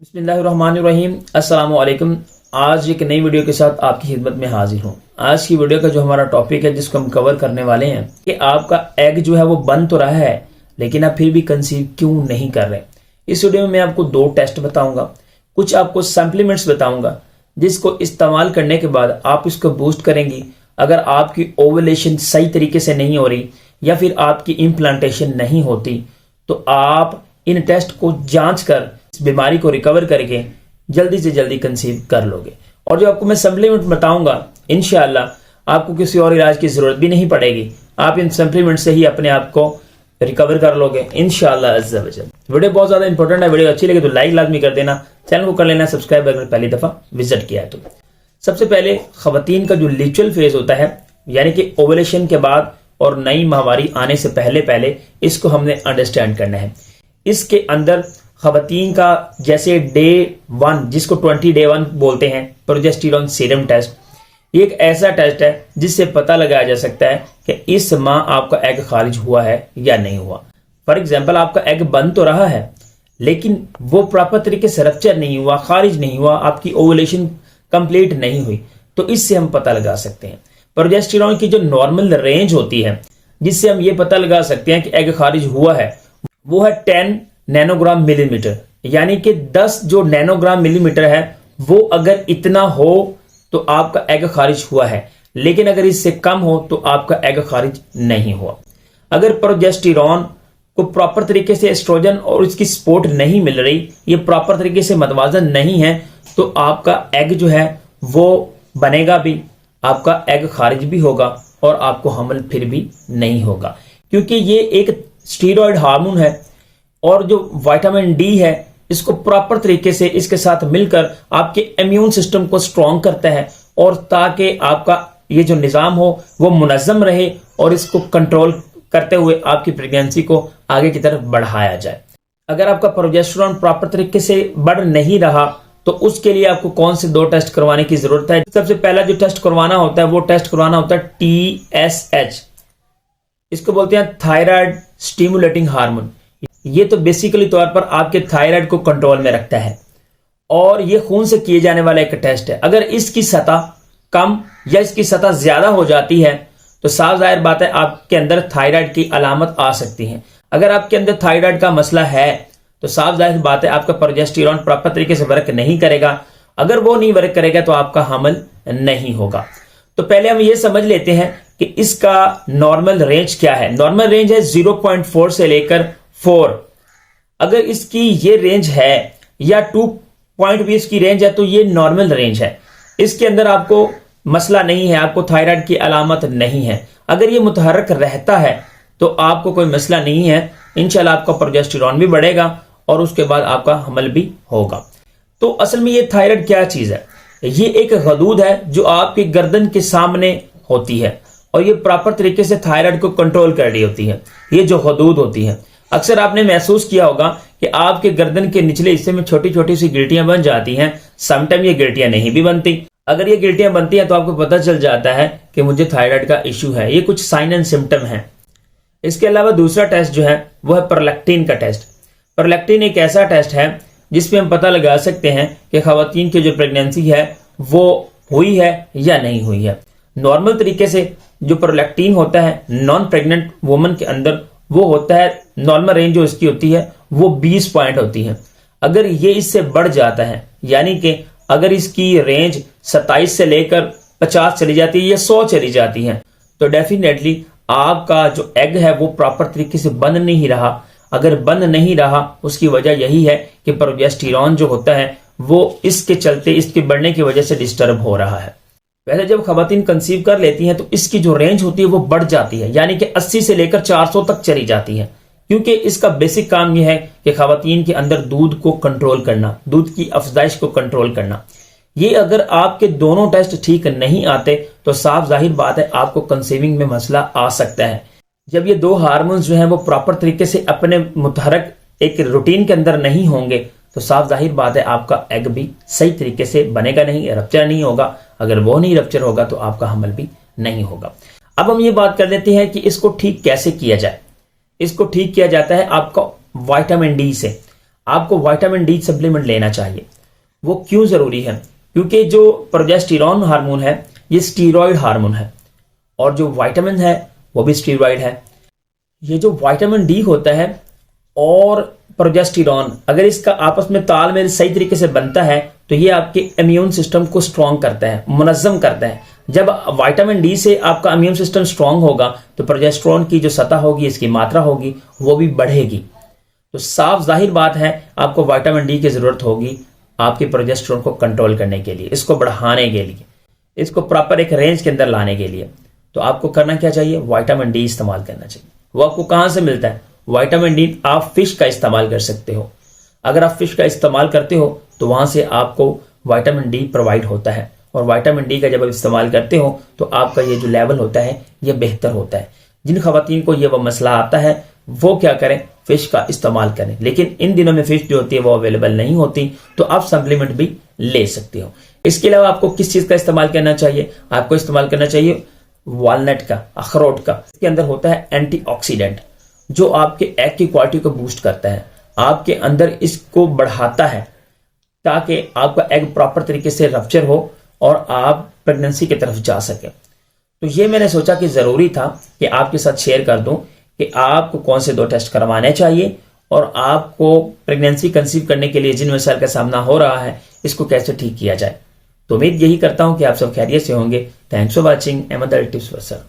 बिस्मिल्लाहिर्रहमानिर्रहीम। अस्सलाम वालेकुम। आज एक नई वीडियो के साथ आपकी खिदमत में हाजिर हूँ। आज की वीडियो का जो हमारा टॉपिक है जिसको हम कवर करने वाले हैं कि आपका एग जो है वो बन तो रहा है लेकिन आप फिर भी कंसीव क्यों नहीं कर रहे। इस वीडियो में मैं आपको 2 टेस्ट बताऊंगा, कुछ आपको सप्लीमेंट्स बताऊंगा जिसको इस्तेमाल करने के बाद आप इसको बूस्ट करेंगी। अगर आपकी ओवुलेशन सही तरीके से नहीं हो रही या फिर आपकी इम्प्लांटेशन नहीं होती तो आप इन टेस्ट को जांच कर इस बीमारी को रिकवर करके जल्दी से जल्दी कंसीव कर लोगे। और जो आपको मैं सप्लीमेंट बताऊंगा इंशाअल्लाह आपको किसी और इलाज की जरूरत भी नहीं पड़ेगी। आप इन सप्लीमेंट से ही अपने आप को रिकवर कर लोगे इंशाअल्लाह अज़्ज़ा वजल। वीडियो बहुत ज्यादा इंपॉर्टेंट है। वीडियो अच्छी लगे तो लाइक लाजमी कर देना, चैनल को कर लेना सब्सक्राइब अगर पहली दफा विजिट किया है तो। सबसे पहले खवातीन का जो लिचुअल फेज होता है यानी कि ओवुलेशन के बाद और नई माहवारी आने से पहले पहले इसको हमने अंडरस्टैंड करना है। इसके अंदर खवातीन का जैसे डे 1 जिसको 20 डे 1 बोलते हैं प्रोजेस्टेरोन सीरम टेस्ट, ये एक ऐसा टेस्ट है जिससे पता लगाया जा सकता है कि इस माह आपका एग खारिज हुआ है या नहीं हुआ। फॉर एग्जाम्पल आपका एग बन तो रहा है लेकिन वो प्रॉपर तरीके से रप्चर नहीं हुआ, खारिज नहीं हुआ, आपकी ओवुलेशन कंप्लीट नहीं हुई, तो इससे हम पता लगा सकते हैं। प्रोजेस्टेरोन की जो नॉर्मल रेंज होती है जिससे हम ये पता लगा सकते हैं कि एग खारिज हुआ है वो है 10 नैनोग्राम मिलीमीटर, यानी कि 10 जो नैनोग्राम मिलीमीटर है वो अगर इतना हो तो आपका एग खारिज हुआ है, लेकिन अगर इससे कम हो तो आपका एग खारिज नहीं हुआ। अगर प्रोजेस्टेरोन को प्रॉपर तरीके से एस्ट्रोजन और इसकी सपोर्ट नहीं मिल रही, ये प्रॉपर तरीके से मतवाजन नहीं है, तो आपका एग जो है वो बनेगा भी, आपका एग खारिज भी होगा और आपको हमल फिर भी नहीं होगा, क्योंकि ये एक स्टीरॉयड हार्मोन है और जो विटामिन डी है इसको प्रॉपर तरीके से इसके साथ मिलकर आपके इम्यून सिस्टम को स्ट्रॉन्ग करता है और ताकि आपका ये जो निजाम हो वो मुनज़्ज़म रहे और इसको कंट्रोल करते हुए आपकी प्रेगनेंसी को आगे की तरफ बढ़ाया जाए। अगर आपका प्रोजेस्टेरोन प्रॉपर तरीके से बढ़ नहीं रहा तो उसके लिए आपको कौन से 2 टेस्ट करवाने की जरूरत है। सबसे पहला जो टेस्ट करवाना होता है वो टेस्ट करवाना होता है TSH, इसको बोलते हैं थायराइड स्टिमुलेटिंग हार्मोन। ये तो बेसिकली तौर पर आपके थायराइड को कंट्रोल में रखता है और ये खून से किए जाने वाला एक टेस्ट है। अगर इसकी सतह कम या इसकी सतह ज्यादा हो जाती है तो साफ जाहिर बात है आपके अंदर थायराइड की अलामत आ सकती है। अगर आपके अंदर थायराइड का मसला है तो साफ जाहिर बात है आपका प्रोजेस्टेरोन प्रॉपर तरीके से वर्क नहीं करेगा। अगर वो नहीं वर्क करेगा तो आपका हमल नहीं होगा। तो पहले हम ये समझ लेते हैं कि इसका नॉर्मल रेंज क्या है। नॉर्मल रेंज है 0.4 से लेकर 4। अगर इसकी ये रेंज है या 2.20 इसकी रेंज है तो ये नॉर्मल रेंज है, इसके अंदर आपको मसला नहीं है, आपको थायराइड की अलामत नहीं है। अगर ये मुतहर्रक रहता है तो आपको कोई मसला नहीं है, इंशाल्लाह आपका प्रोजेस्टेरोन भी बढ़ेगा और उसके बाद आपका हमल भी होगा। तो असल में ये थायराइड क्या चीज है? ये एक गदूद है जो आपकी गर्दन के सामने होती है और ये प्रॉपर तरीके से थायराइड को कंट्रोल कर रही होती है। ये जो गदूद होती है, अक्सर आपने महसूस किया होगा कि आपके गर्दन के निचले हिस्से में छोटी छोटी सी गिल्टियां बन जाती हैं। समटाइम ये गिल्टियां नहीं भी बनती। अगर ये गिल्टियां बनती हैं तो आपको पता चल जाता है कि मुझे थायराइड का इश्यू है। ये कुछ साइन एंड सिम्टम है। इसके अलावा दूसरा टेस्ट जो है वो है प्रोलैक्टिन का टेस्ट। प्रोलैक्टिन एक ऐसा टेस्ट है जिसमें हम पता लगा सकते हैं कि खवातीन की जो प्रेगनेंसी है वो हुई है या नहीं हुई है। नॉर्मल तरीके से जो प्रोलैक्टिन होता है नॉन प्रेग्नेंट वुमन के अंदर वो होता है, नॉर्मल रेंज जो इसकी होती है वो 20 पॉइंट होती है। अगर ये इससे बढ़ जाता है यानी कि अगर इसकी रेंज 27 से लेकर 50 चली जाती है या 100 चली जाती है तो डेफिनेटली आपका जो एग है वो प्रॉपर तरीके से बन नहीं रहा। अगर बन नहीं रहा उसकी वजह यही है कि प्रोजेस्टेरोन जो होता है वो इसके चलते इसके बढ़ने की वजह से डिस्टर्ब हो रहा है। वैसे जब खवातीन कंसीव कर लेती हैं तो इसकी जो रेंज होती है वो बढ़ जाती है, यानी कि 80 से लेकर 400 तक चली जाती है, क्योंकि इसका बेसिक काम यह है कि खवातीन के अंदर दूध को कंट्रोल करना, दूध की अफजाइश को कंट्रोल करना। ये अगर आपके दोनों टेस्ट ठीक नहीं आते तो साफ जाहिर बात है आपको कंसीविंग में मसला आ सकता है। जब ये 2 हार्मोन्स जो हैं वो प्रॉपर तरीके से अपने मुतहरक एक रूटीन के अंदर नहीं होंगे तो साफ जाहिर बात है आपका एग भी सही तरीके से बनेगा नहीं, रप्चर नहीं होगा। अगर वो नहीं रप्चर होगा तो आपका हमल भी नहीं होगा। अब हम ये बात कर लेते हैं कि इसको ठीक कैसे किया जाए। इसको ठीक किया जाता है आपका विटामिन डी से। आपको विटामिन डी सप्लीमेंट लेना चाहिए। वो क्यों जरूरी है? क्योंकि जो प्रोजेस्टेरॉन हार्मोन है ये स्टीरॉयड हार्मोन है और जो विटामिन है वो भी स्टीरॉयड है। ये जो विटामिन डी होता है और प्रोजेस्टेरॉन, अगर इसका आपस में तालमेल सही तरीके से बनता है तो ये आपके इम्यून सिस्टम को स्ट्रांग करता है, मुनज़्ज़म करता है। जब विटामिन डी से आपका इम्यून सिस्टम स्ट्रांग होगा तो प्रोजेस्टेरॉन की जो सतह होगी, इसकी मात्रा होगी, वो भी बढ़ेगी। तो साफ जाहिर बात है आपको विटामिन डी की जरूरत होगी आपके प्रोजेस्टेरॉन को कंट्रोल करने के लिए, इसको बढ़ाने के लिए, इसको प्रॉपर एक रेंज के अंदर लाने के लिए। तो आपको करना क्या चाहिए? विटामिन डी इस्तेमाल करना चाहिए। वो आपको कहां से मिलता है? विटामिन डी आप फिश का इस्तेमाल कर सकते हो। अगर आप फिश का इस्तेमाल करते हो तो वहां से आपको विटामिन डी प्रोवाइड होता है और विटामिन डी का जब आप इस्तेमाल करते हो तो आपका ये जो लेवल होता है ये बेहतर होता है। जिन खवातीन को ये वो मसला आता है वो क्या करें? फिश का इस्तेमाल करें। लेकिन इन दिनों में फिश जो होती है वो अवेलेबल नहीं होती, तो आप सप्लीमेंट भी ले सकते हो। इसके अलावा आपको किस चीज का इस्तेमाल करना चाहिए? आपको इस्तेमाल करना चाहिए वॉलनट का, अखरोट का। इसके अंदर होता है एंटीऑक्सीडेंट जो आपके एग की क्वालिटी को बूस्ट करता है, आपके अंदर इसको बढ़ाता है ताकि आपका एग प्रॉपर तरीके से रप्चर हो और आप प्रेगनेंसी की तरफ जा सके। तो ये मैंने सोचा कि जरूरी था कि आपके साथ शेयर कर दूं कि आपको कौन से 2 टेस्ट करवाने चाहिए और आपको प्रेगनेंसी कंसीव करने के लिए जिन मसाइल का सामना हो रहा है इसको कैसे ठीक किया जाए। तो उम्मीद यही करता हूं कि आप सब खैरियत से होंगे। Thanks for watching Ahmad Ali tips for sir.